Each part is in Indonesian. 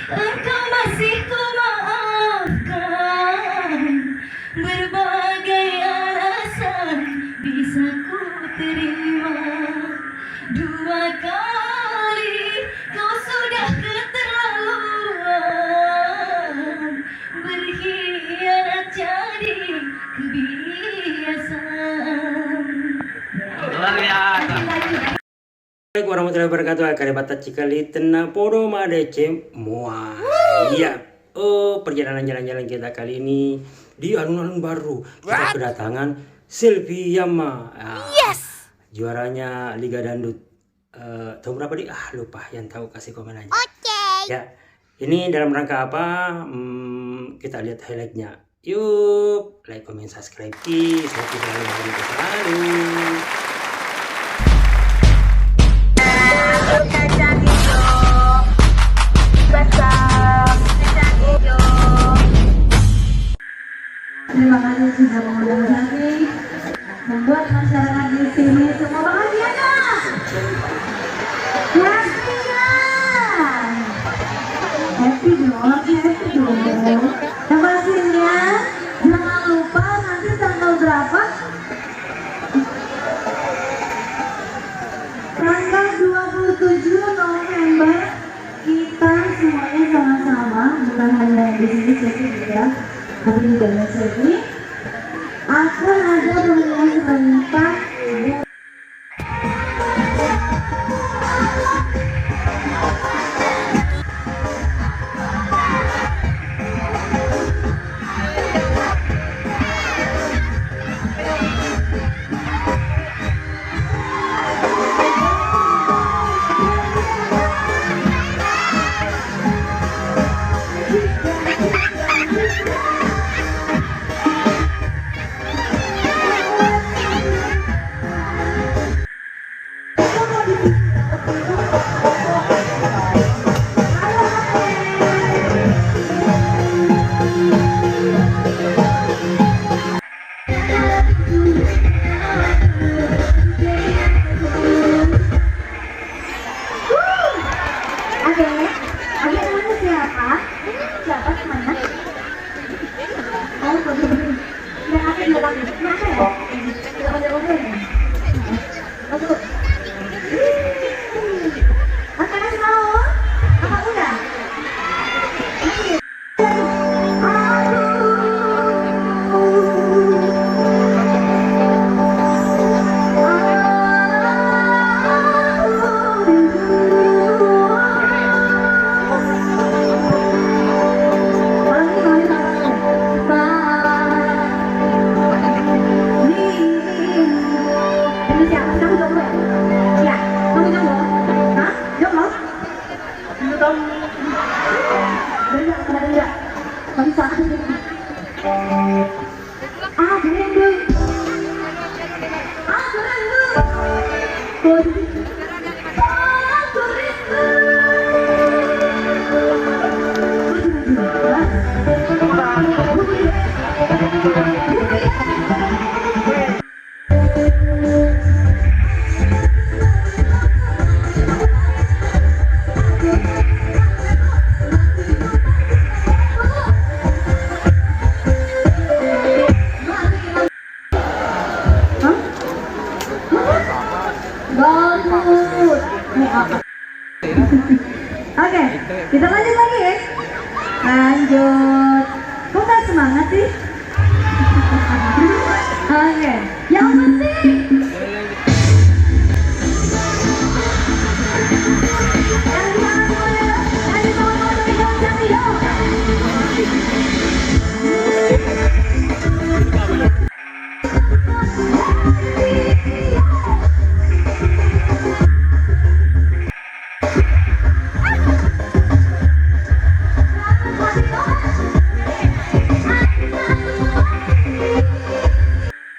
Engkau masih ku maafkan. Berbagai alasan bisa ku terima. Dua kali kau sudah keterlaluan. Berkhianat jadi kebiasaan. Luar biasa. Assalamualaikum warahmatullahi wabarakatuh. Kalibata cikali tenang podo madece mua. Iya. Oh, perjalanan jalan-jalan kita kali ini di alun-alun baru. Kita kedatangan Selvi Yama. Yes. Juaranya Liga Dangdut. Tahu berapa di? Lupa. Yang tahu kasih komen aja. Oke. Ya. Ini dalam rangka apa? Kita lihat highlightnya. Yuk, like, comment, subscribe, please. Selalu selalu. Terima kasih sudah mengundang kami, membuat masyarakat di sini semua bahagia kan? Pastinya. Happy dong. Dan pastinya jangan lupa nanti tanggal berapa? Tanggal 27 November kita semuanya sama-sama, bukan hanya di sini Selvi juga, tapi juga Selvi akan ada pemilihan serentak. Oke, kita lanjut lagi ya. Lanjut. Kok gak semangat sih? Oke, yang penting.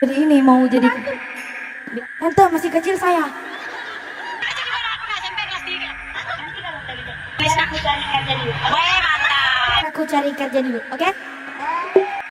Jadi ini mau jadi ente masih kecil saya. Aku cari kerja dulu, oke?